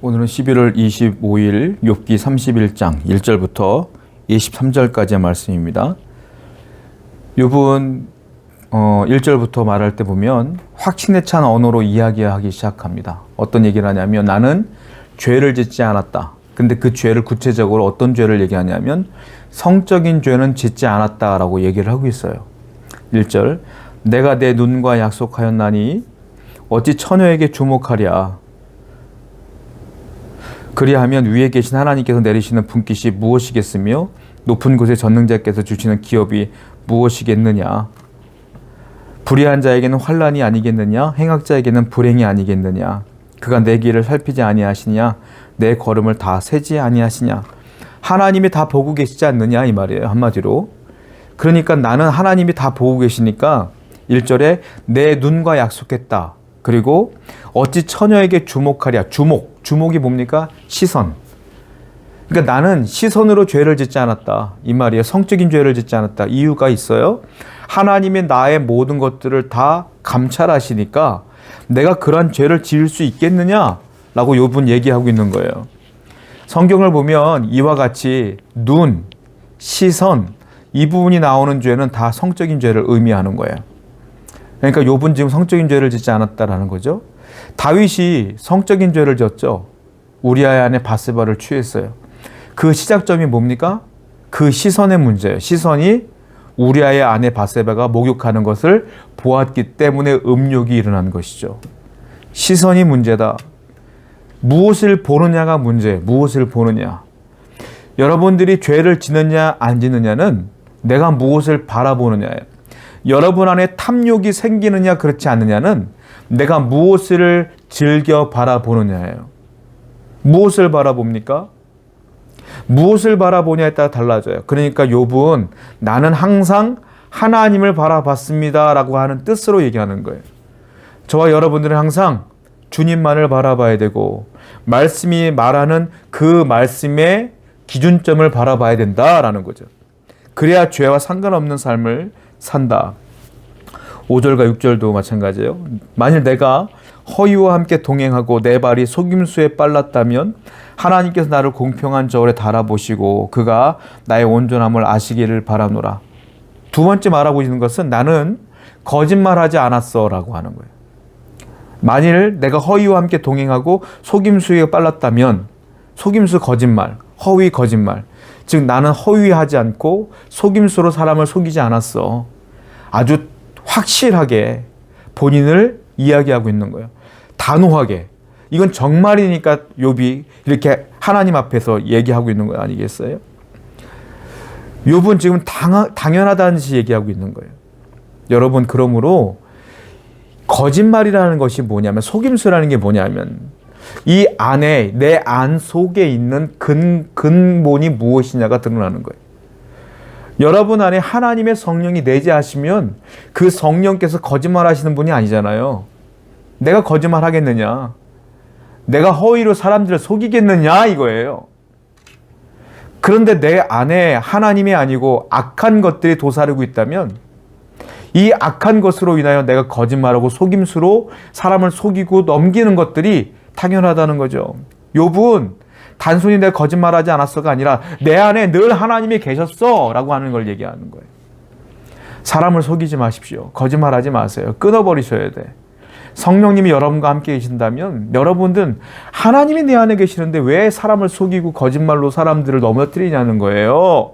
오늘은 11월 25일 욥기 31장 1절부터 23절까지의 말씀입니다. 욥은 1절부터 말할 때 보면 확신에 찬 언어로 이야기하기 시작합니다. 어떤 얘기를 하냐면 나는 죄를 짓지 않았다. 근데 그 죄를 구체적으로 어떤 죄를 얘기하냐면 성적인 죄는 짓지 않았다라고 얘기를 하고 있어요. 1절 내가 내 눈과 약속하였나니 어찌 처녀에게 주목하랴. 그리하면 위에 계신 하나님께서 내리시는 분깃이 무엇이겠으며 높은 곳에 전능자께서 주시는 기업이 무엇이겠느냐. 불의한 자에게는 환난이 아니겠느냐. 행악자에게는 불행이 아니겠느냐. 그가 내 길을 살피지 아니하시냐. 내 걸음을 다 세지 아니하시냐. 하나님이 다 보고 계시지 않느냐 이 말이에요. 한마디로. 그러니까 나는 하나님이 다 보고 계시니까 1절에 내 눈과 약속했다. 그리고 어찌 처녀에게 주목하랴. 주목이 뭡니까? 시선. 그러니까 나는 시선으로 죄를 짓지 않았다. 이 말이에요. 성적인 죄를 짓지 않았다. 이유가 있어요. 하나님이 나의 모든 것들을 다 감찰하시니까 내가 그러한 죄를 지을 수 있겠느냐라고 욥은 얘기하고 있는 거예요. 성경을 보면 이와 같이 눈, 시선 이 부분이 나오는 죄는 다 성적인 죄를 의미하는 거예요. 그러니까 욥은 지금 성적인 죄를 짓지 않았다라는 거죠. 다윗이 성적인 죄를 졌죠. 우리아의 아내 밧세바를 취했어요. 그 시작점이 뭡니까? 그 시선의 문제예요. 시선이 우리아의 아내 밧세바가 목욕하는 것을 보았기 때문에 음욕이 일어난 것이죠. 시선이 문제다. 무엇을 보느냐가 문제예요. 무엇을 보느냐. 여러분들이 죄를 짓느냐 안 짓느냐는 내가 무엇을 바라보느냐예요. 여러분 안에 탐욕이 생기느냐 그렇지 않느냐는 내가 무엇을 즐겨 바라보느냐예요. 무엇을 바라봅니까? 무엇을 바라보냐에 따라 달라져요. 그러니까 욥은 나는 항상 하나님을 바라봤습니다 라고 하는 뜻으로 얘기하는 거예요. 저와 여러분들은 항상 주님만을 바라봐야 되고 말씀이 말하는 그 말씀의 기준점을 바라봐야 된다라는 거죠. 그래야 죄와 상관없는 삶을 산다. 5절과 6절도 마찬가지예요. 만일 내가 허위와 함께 동행하고 내 발이 속임수에 빨랐다면 하나님께서 나를 공평한 저울에 달아보시고 그가 나의 온전함을 아시기를 바라노라. 두 번째 말하고 있는 것은 나는 거짓말하지 않았어 라고 하는 거예요. 만일 내가 허위와 함께 동행하고 속임수에 빨랐다면 속임수 거짓말, 허위 거짓말. 즉 나는 허위하지 않고 속임수로 사람을 속이지 않았어. 아주 확실하게 본인을 이야기하고 있는 거예요. 단호하게. 이건 정말이니까 욥이 이렇게 하나님 앞에서 얘기하고 있는 거 아니겠어요? 욥은 지금 당연하다는 듯이 얘기하고 있는 거예요. 여러분 그러므로 거짓말이라는 것이 뭐냐면 속임수라는 게 뭐냐면 이 안에 내 안 속에 있는 근본이 무엇이냐가 드러나는 거예요. 여러분 안에 하나님의 성령이 내재하시면 그 성령께서 거짓말 하시는 분이 아니잖아요. 내가 거짓말 하겠느냐? 내가 허위로 사람들을 속이겠느냐? 이거예요. 그런데 내 안에 하나님이 아니고 악한 것들이 도사리고 있다면 이 악한 것으로 인하여 내가 거짓말하고 속임수로 사람을 속이고 넘기는 것들이 당연하다는 거죠. 욥은 단순히 내가 거짓말하지 않았어가 아니라 내 안에 늘 하나님이 계셨어 라고 하는 걸 얘기하는 거예요. 사람을 속이지 마십시오. 거짓말하지 마세요. 끊어버리셔야 돼. 성령님이 여러분과 함께 계신다면 여러분들은 하나님이 내 안에 계시는데 왜 사람을 속이고 거짓말로 사람들을 넘어뜨리냐는 거예요.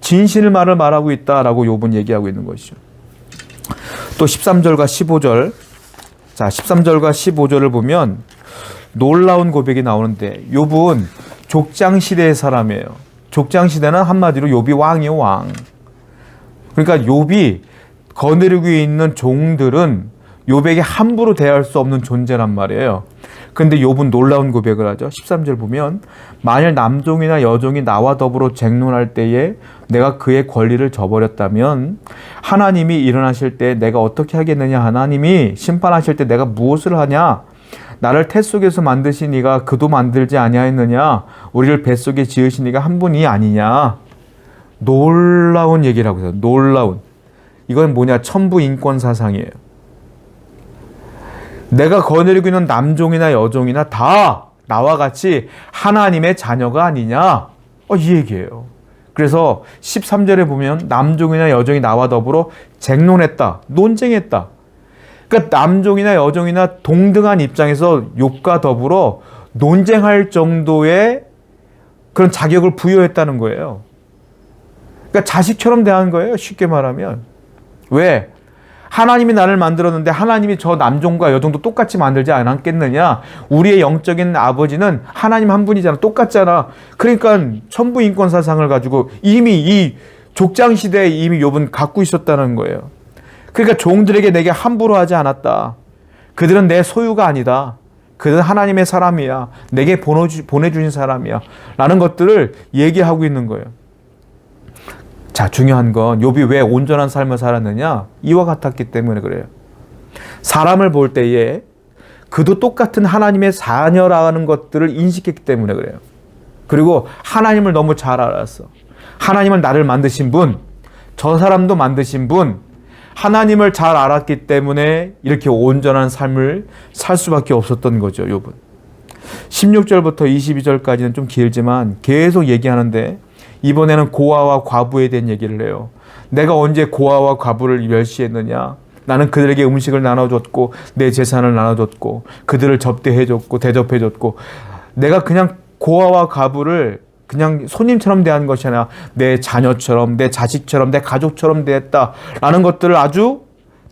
진실을 말하고 있다라고 욥은 얘기하고 있는 것이죠. 또 13절과 15절. 자, 13절과 15절을 보면 놀라운 고백이 나오는데 욥은 족장 시대의 사람이에요. 족장 시대는 한마디로 욥이 왕이에요, 왕. 그러니까 욥이 거느리고 있는 종들은 욥에게 함부로 대할 수 없는 존재란 말이에요. 그런데 욥은 놀라운 고백을 하죠. 13절 보면 만일 남종이나 여종이 나와 더불어 쟁론할 때에 내가 그의 권리를 저버렸다면 하나님이 일어나실 때 내가 어떻게 하겠느냐. 하나님이 심판하실 때 내가 무엇을 하냐. 나를 태 속에서 만드신 이가 그도 만들지 아니하였느냐. 우리를 뱃속에 지으신 이가 한 분이 아니냐. 놀라운 얘기를 하고 있어요. 놀라운. 이건 뭐냐. 천부 인권 사상이에요. 내가 거느리고 있는 남종이나 여종이나 다 나와 같이 하나님의 자녀가 아니냐? 이 얘기예요. 그래서 13절에 보면 남종이나 여종이 나와 더불어 쟁론했다, 논쟁했다. 그러니까 남종이나 여종이나 동등한 입장에서 욥과 더불어 논쟁할 정도의 그런 자격을 부여했다는 거예요. 그러니까 자식처럼 대한 거예요. 쉽게 말하면. 왜? 하나님이 나를 만들었는데 하나님이 저 남종과 여종도 똑같이 만들지 않았겠느냐? 우리의 영적인 아버지는 하나님 한 분이잖아. 똑같잖아. 그러니까 천부인권 사상을 가지고 이미 이 족장 시대에 이미 욥은 갖고 있었다는 거예요. 그러니까 종들에게 내게 함부로 하지 않았다. 그들은 내 소유가 아니다. 그들은 하나님의 사람이야. 내게 보내주신 사람이야. 라는 것들을 얘기하고 있는 거예요. 자, 중요한 건 욥이 왜 온전한 삶을 살았느냐? 이와 같았기 때문에 그래요. 사람을 볼 때에 그도 똑같은 하나님의 자녀라는 것들을 인식했기 때문에 그래요. 그리고 하나님을 너무 잘 알았어. 하나님은 나를 만드신 분, 저 사람도 만드신 분, 하나님을 잘 알았기 때문에 이렇게 온전한 삶을 살 수밖에 없었던 거죠, 욥은. 16절부터 22절까지는 좀 길지만 계속 얘기하는데 이번에는 고아와 과부에 대한 얘기를 해요. 내가 언제 고아와 과부를 멸시했느냐? 나는 그들에게 음식을 나눠줬고 내 재산을 나눠줬고 그들을 접대해줬고 대접해줬고 내가 그냥 고아와 과부를 그냥 손님처럼 대한 것이 아니라 내 자녀처럼 내 자식처럼 내 가족처럼 대했다라는 것들을 아주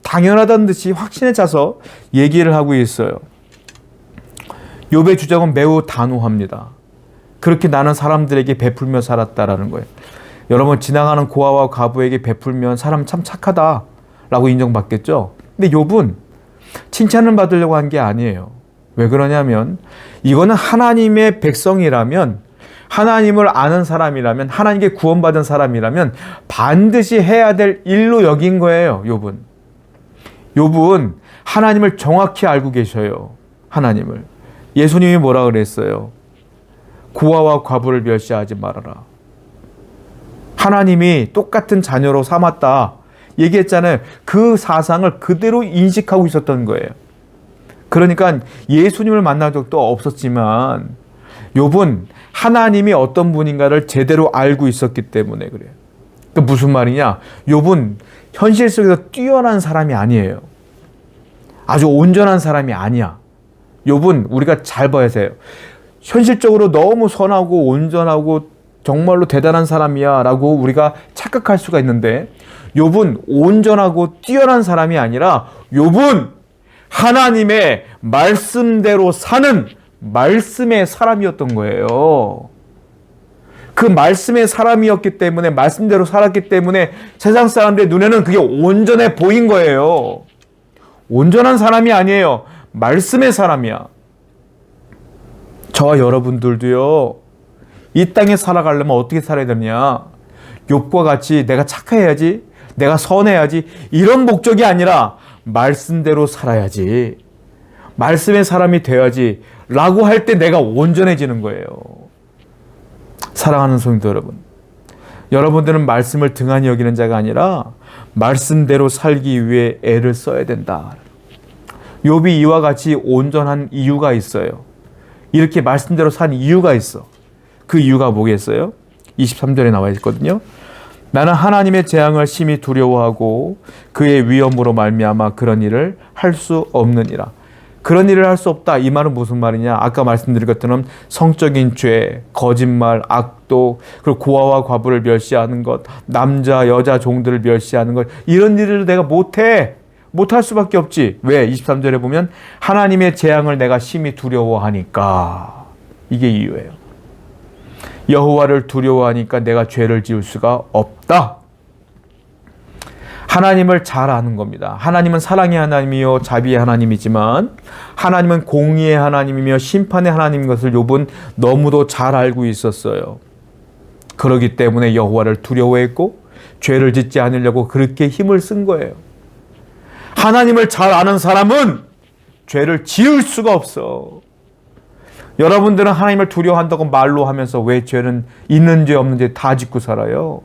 당연하다는 듯이 확신에 차서 얘기를 하고 있어요. 욥의 주장은 매우 단호합니다. 그렇게 나는 사람들에게 베풀며 살았다라는 거예요. 여러분, 지나가는 고아와 과부에게 베풀면 사람 참 착하다라고 인정받겠죠? 근데 욥은 칭찬을 받으려고 한 게 아니에요. 왜 그러냐면 이거는 하나님의 백성이라면, 하나님을 아는 사람이라면, 하나님께 구원받은 사람이라면 반드시 해야 될 일로 여긴 거예요. 욥은 하나님을 정확히 알고 계셔요. 하나님을. 예수님이 뭐라 그랬어요? 고아와 과부를 멸시하지 말아라. 하나님이 똑같은 자녀로 삼았다 얘기했잖아요. 그 사상을 그대로 인식하고 있었던 거예요. 그러니까 예수님을 만난 적도 없었지만 욥은 하나님이 어떤 분인가를 제대로 알고 있었기 때문에 그래요. 그 무슨 말이냐? 욥은 현실 속에서 뛰어난 사람이 아니에요. 아주 온전한 사람이 아니야. 욥은 우리가 잘 봐야 돼요. 현실적으로 너무 선하고 온전하고 정말로 대단한 사람이야 라고 우리가 착각할 수가 있는데 욥은 온전하고 뛰어난 사람이 아니라 욥은 하나님의 말씀대로 사는 말씀의 사람이었던 거예요. 그 말씀의 사람이었기 때문에, 말씀대로 살았기 때문에 세상 사람들의 눈에는 그게 온전해 보인 거예요. 온전한 사람이 아니에요. 말씀의 사람이야. 저와 여러분들도요, 이 땅에 살아가려면 어떻게 살아야 되느냐? 욥과 같이 내가 착해야지, 내가 선해야지, 이런 목적이 아니라 말씀대로 살아야지, 말씀의 사람이 되어야지 라고 할 때 내가 온전해지는 거예요. 사랑하는 성도 여러분, 여러분들은 말씀을 등한히 여기는 자가 아니라 말씀대로 살기 위해 애를 써야 된다. 욥이 이와 같이 온전한 이유가 있어요. 이렇게 말씀대로 산 이유가 있어. 그 이유가 뭐겠어요? 23절에 나와 있거든요. 나는 하나님의 재앙을 심히 두려워하고 그의 위엄으로 말미암아 그런 일을 할 수 없느니라. 그런 일을 할 수 없다. 이 말은 무슨 말이냐? 아까 말씀드린 것처럼 성적인 죄, 거짓말, 악독, 그리고 고아와 과부를 멸시하는 것, 남자, 여자, 종들을 멸시하는 것, 이런 일을 내가 못해. 못할 수밖에 없지. 왜? 23절에 보면 하나님의 재앙을 내가 심히 두려워하니까. 이게 이유예요. 여호와를 두려워하니까 내가 죄를 지을 수가 없다. 하나님을 잘 아는 겁니다. 하나님은 사랑의 하나님이요 자비의 하나님이지만 하나님은 공의의 하나님이며 심판의 하나님인 것을 욥은 너무도 잘 알고 있었어요. 그렇기 때문에 여호와를 두려워했고 죄를 짓지 않으려고 그렇게 힘을 쓴 거예요. 하나님을 잘 아는 사람은 죄를 지을 수가 없어. 여러분들은 하나님을 두려워한다고 말로 하면서 왜 죄는 있는지 없는지 다 짓고 살아요?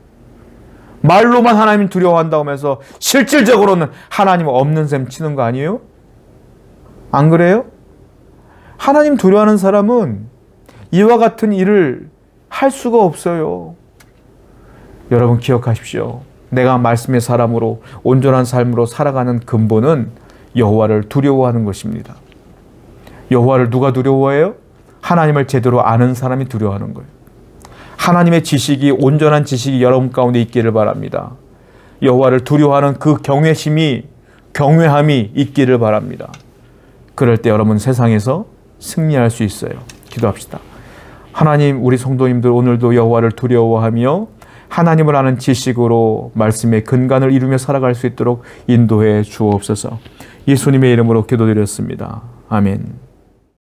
말로만 하나님 두려워한다고 하면서 실질적으로는 하나님 없는 셈 치는 거 아니에요? 안 그래요? 하나님 두려워하는 사람은 이와 같은 일을 할 수가 없어요. 여러분 기억하십시오. 내가 말씀의 사람으로 온전한 삶으로 살아가는 근본은 여호와를 두려워하는 것입니다. 여호와를 누가 두려워해요? 하나님을 제대로 아는 사람이 두려워하는 거예요. 하나님의 지식이, 온전한 지식이 여러분 가운데 있기를 바랍니다. 여호와를 두려워하는 그 경외함이 있기를 바랍니다. 그럴 때 여러분 세상에서 승리할 수 있어요. 기도합시다. 하나님, 우리 성도님들 오늘도 여호와를 두려워하며 하나님을 아는 지식으로 말씀의 근간을 이루며 살아갈 수 있도록 인도해 주옵소서. 예수님의 이름으로 기도드렸습니다. 아멘.